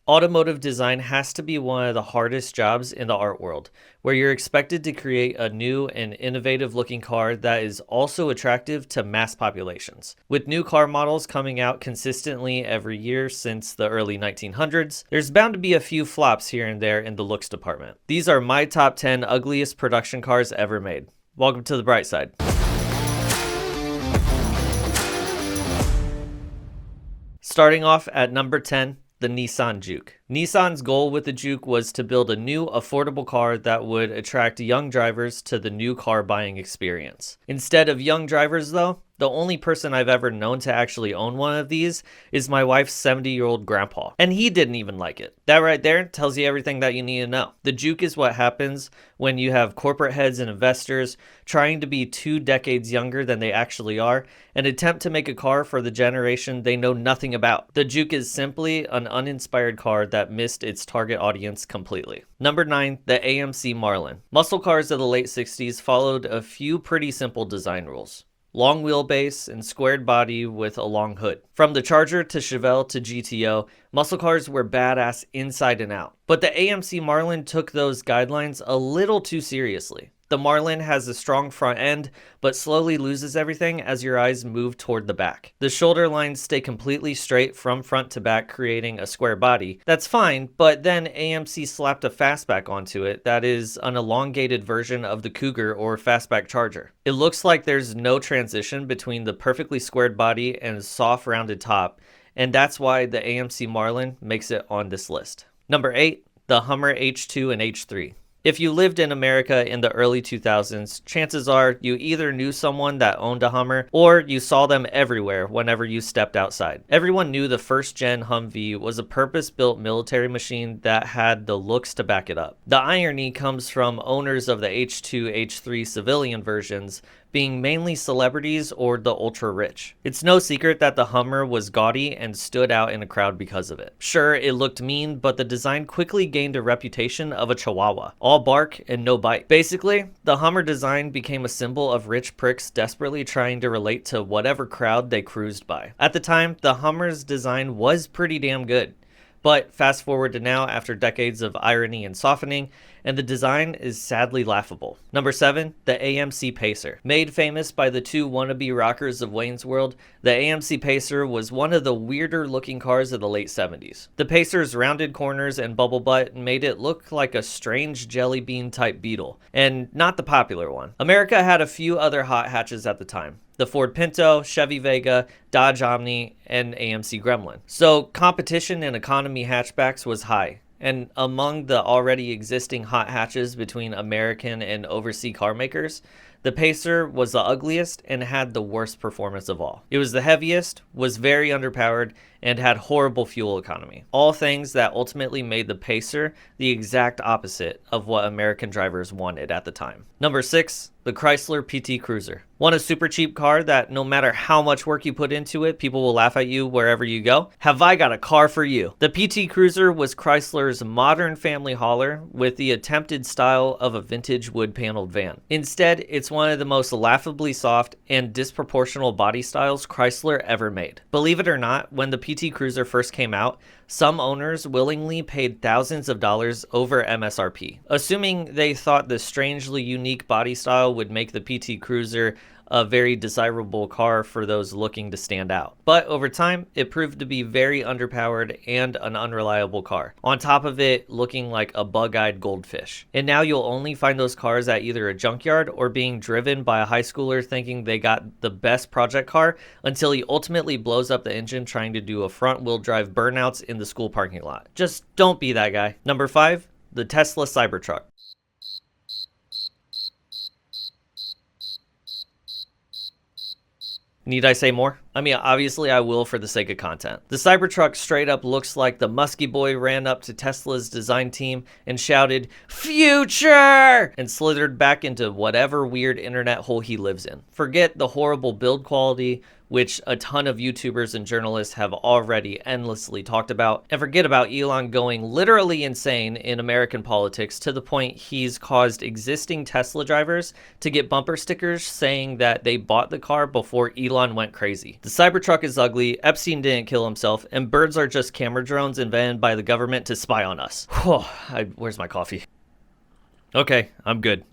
Automotive design has to be one of the hardest jobs in the art world, where you're expected to create a new and innovative looking car that is also attractive to mass populations. With new car models coming out consistently every year since the early 1900s, there's bound to be a few flops here and there in the looks department. These are my top 10 ugliest production cars ever made. Welcome to the bright side. Starting off at number 10, the Nissan Juke. Nissan's goal with the Juke was to build a new, affordable car that would attract young drivers to the new car buying experience. Instead of young drivers, though, the only person I've ever known to actually own one of these is my wife's 70-year-old grandpa, and he didn't even like it. That right there tells you everything that you need to know. The Juke is what happens when you have corporate heads and investors trying to be 2 decades younger than they actually are and attempt to make a car for the generation they know nothing about. The Juke is simply an uninspired car that missed its target audience completely. Number 9, the AMC Marlin. Muscle cars of the late 60s followed a few pretty simple design rules. Long wheelbase and squared body with a long hood. From the Charger to Chevelle to GTO, muscle cars were badass inside and out. But the AMC Marlin took those guidelines a little too seriously. The Marlin has a strong front end, but slowly loses everything as your eyes move toward the back. The shoulder lines stay completely straight from front to back, creating a square body. That's fine, but then AMC slapped a fastback onto it that is an elongated version of the Cougar or fastback Charger. It looks like there's no transition between the perfectly squared body and soft rounded top, and that's why the AMC Marlin makes it on this list. Number 8, the Hummer H2 and H3. If you lived in America in the early 2000s, chances are you either knew someone that owned a Hummer or you saw them everywhere whenever you stepped outside. Everyone knew the first-gen Humvee was a purpose-built military machine that had the looks to back it up. The irony comes from owners of the H2, H3 civilian versions being mainly celebrities or the ultra-rich. It's no secret that the Hummer was gaudy and stood out in a crowd because of it. Sure, it looked mean, but the design quickly gained a reputation of a chihuahua. All bark and no bite. Basically, the Hummer design became a symbol of rich pricks desperately trying to relate to whatever crowd they cruised by. At the time, the Hummer's design was pretty damn good. But fast forward to now, after decades of irony and softening, and the design is sadly laughable. Number 7, the AMC Pacer. Made famous by the 2 wannabe rockers of Wayne's World, the AMC Pacer was one of the weirder looking cars of the late 70s. The Pacer's rounded corners and bubble butt made it look like a strange jelly bean type Beetle, and not the popular one. America had a few other hot hatches at the time. The Ford Pinto, Chevy Vega, Dodge Omni, and AMC Gremlin. So competition in economy hatchbacks was high. And among the already existing hot hatches between American and overseas car makers, the Pacer was the ugliest and had the worst performance of all. It was the heaviest, was very underpowered, and had horrible fuel economy. All things that ultimately made the Pacer the exact opposite of what American drivers wanted at the time. Number 6, the Chrysler PT Cruiser. Want a super cheap car that no matter how much work you put into it, people will laugh at you wherever you go? Have I got a car for you? The PT Cruiser was Chrysler's modern family hauler with the attempted style of a vintage wood-paneled van. Instead, it's one of the most laughably soft and disproportional body styles Chrysler ever made. Believe it or not, when the PT Cruiser first came out, some owners willingly paid thousands of dollars over MSRP, assuming they thought the strangely unique body style would make the PT Cruiser a very desirable car for those looking to stand out. But over time, it proved to be very underpowered and an unreliable car. On top of it, looking like a bug-eyed goldfish. And now you'll only find those cars at either a junkyard or being driven by a high schooler thinking they got the best project car until he ultimately blows up the engine trying to do a front-wheel drive burnouts in the school parking lot. Just don't be that guy. Number 5, the Tesla Cybertruck. Need I say more? I mean, obviously I will for the sake of content. The Cybertruck straight up looks like the musky boy ran up to Tesla's design team and shouted, "Future!" and slithered back into whatever weird internet hole he lives in. Forget the horrible build quality, which a ton of YouTubers and journalists have already endlessly talked about. And forget about Elon going literally insane in American politics to the point he's caused existing Tesla drivers to get bumper stickers saying that they bought the car before Elon went crazy. The Cybertruck is ugly, Epstein didn't kill himself, and birds are just camera drones invented by the government to spy on us. Where's my coffee? Okay, I'm good.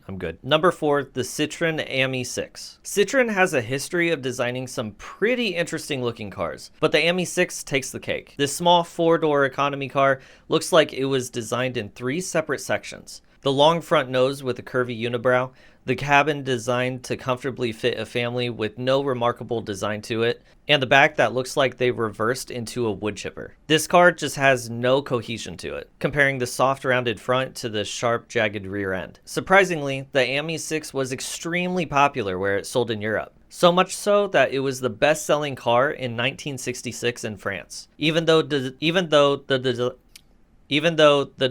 Number 4, the Citroen Ami 6. Citroen has a history of designing some pretty interesting looking cars, but the Ami 6 takes the cake. This small 4-door economy car looks like it was designed in 3 separate sections. The long front nose with a curvy unibrow, the cabin designed to comfortably fit a family with no remarkable design to it, and the back that looks like they reversed into a wood chipper. This car just has no cohesion to it, comparing the soft rounded front to the sharp jagged rear end. Surprisingly, the Ami 6 was extremely popular where it sold in Europe. So much so that it was the best-selling car in 1966 in France. Even though the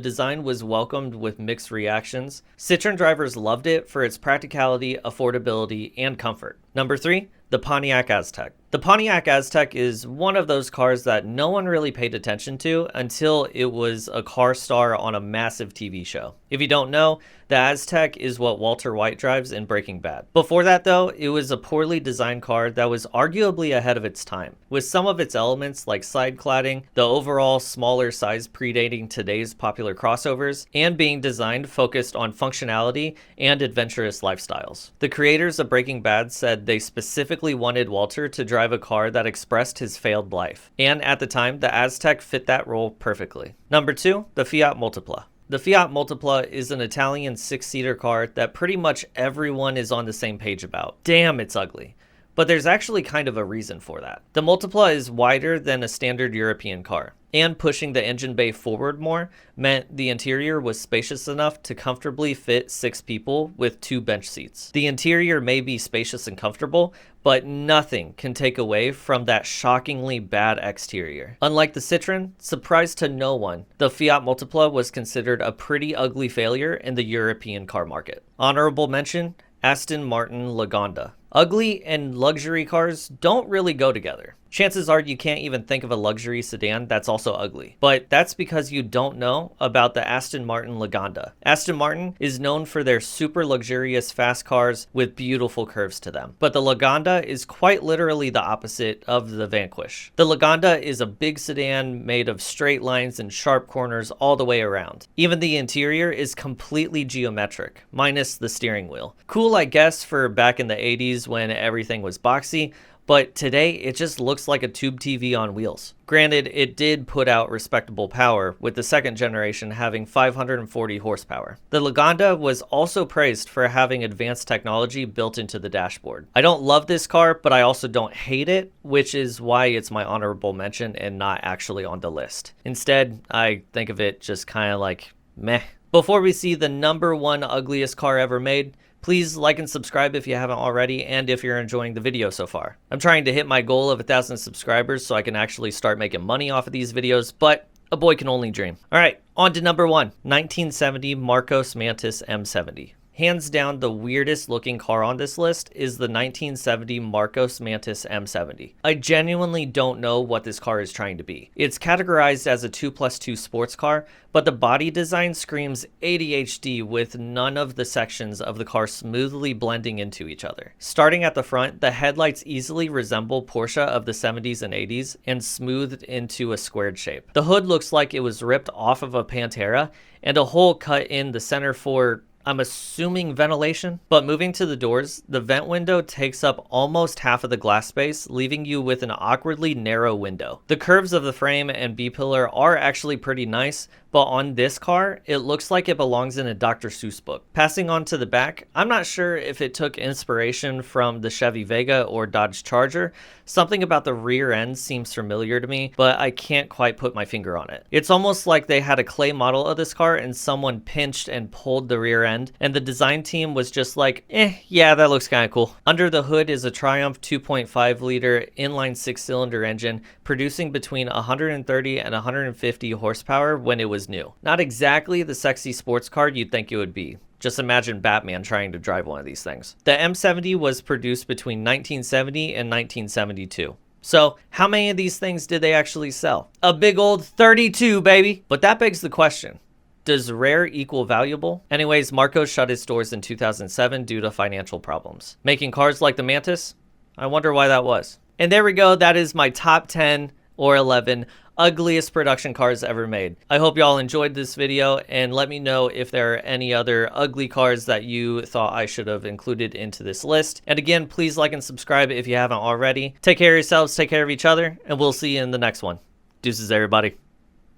design was welcomed with mixed reactions, Citroen drivers loved it for its practicality, affordability, and comfort. Number 3, the Pontiac Aztek. The Pontiac Aztek is one of those cars that no one really paid attention to until it was a car star on a massive TV show. If you don't know, the Aztek is what Walter White drives in Breaking Bad. Before that though, it was a poorly designed car that was arguably ahead of its time, with some of its elements like side cladding, the overall smaller size predating today's popular crossovers, and being designed focused on functionality and adventurous lifestyles. The creators of Breaking Bad said they specifically wanted Walter to drive a car that expressed his failed life, and at the time, the Aztek fit that role perfectly. Number 2, the Fiat Multipla. The Fiat Multipla is an Italian 6-seater car that pretty much everyone is on the same page about. Damn, it's ugly. But there's actually kind of a reason for that. The Multipla is wider than a standard European car, and pushing the engine bay forward more meant the interior was spacious enough to comfortably fit 6 people with 2 bench seats. The interior may be spacious and comfortable, but nothing can take away from that shockingly bad exterior. Unlike the Citroen, surprise to no one, the Fiat Multipla was considered a pretty ugly failure in the European car market. Honorable mention, Aston Martin Lagonda. Ugly and luxury cars don't really go together. Chances are you can't even think of a luxury sedan that's also ugly. But that's because you don't know about the Aston Martin Lagonda. Aston Martin is known for their super luxurious fast cars with beautiful curves to them. But the Lagonda is quite literally the opposite of the Vanquish. The Lagonda is a big sedan made of straight lines and sharp corners all the way around. Even the interior is completely geometric, minus the steering wheel. Cool, I guess, for back in the 80s when everything was boxy, but today it just looks like a tube TV on wheels. Granted, it did put out respectable power, with the second generation having 540 horsepower. The Lagonda was also praised for having advanced technology built into the dashboard. I don't love this car, but I also don't hate it, which is why it's my honorable mention and not actually on the list. Instead, I think of it just kind of like meh. Before we see the number 1 ugliest car ever made, please like and subscribe if you haven't already, and if you're enjoying the video so far. I'm trying to hit my goal of 1,000 subscribers so I can actually start making money off of these videos, but a boy can only dream. All right, on to number 1, 1970 Marcos Mantis M70. Hands down, the weirdest looking car on this list is the 1970 Marcos Mantis M70. I genuinely don't know what this car is trying to be. It's categorized as a 2+2 sports car, but the body design screams ADHD with none of the sections of the car smoothly blending into each other. Starting at the front, the headlights easily resemble Porsche of the 70s and 80s and smoothed into a squared shape. The hood looks like it was ripped off of a Pantera, and a hole cut in the center for, I'm assuming, ventilation. But moving to the doors, the vent window takes up almost half of the glass space, leaving you with an awkwardly narrow window. The curves of the frame and B-pillar are actually pretty nice, but on this car, it looks like it belongs in a Dr. Seuss book. Passing on to the back, I'm not sure if it took inspiration from the Chevy Vega or Dodge Charger. Something about the rear end seems familiar to me, but I can't quite put my finger on it. It's almost like they had a clay model of this car and someone pinched and pulled the rear end, and the design team was just like, yeah, that looks kind of cool. Under the hood is a Triumph 2.5 liter inline 6-cylinder engine, producing between 130 and 150 horsepower when it was new. Not exactly the sexy sports car you'd think it would be. Just imagine Batman trying to drive one of these things. The M70 was produced between 1970 and 1972. So how many of these things did they actually sell? A big old 32, baby. But that begs the question, does rare equal valuable? Anyways, Marcos shut its doors in 2007 due to financial problems. Making cars like the Mantis? I wonder why that was. And there we go. That is my top 10 or 11 ugliest production cars ever made. I hope y'all enjoyed this video, and let me know if there are any other ugly cars that you thought I should have included into this list. And again, please like and subscribe if you haven't already. Take care of yourselves, take care of each other, and we'll see you in the next one. Deuces, everybody.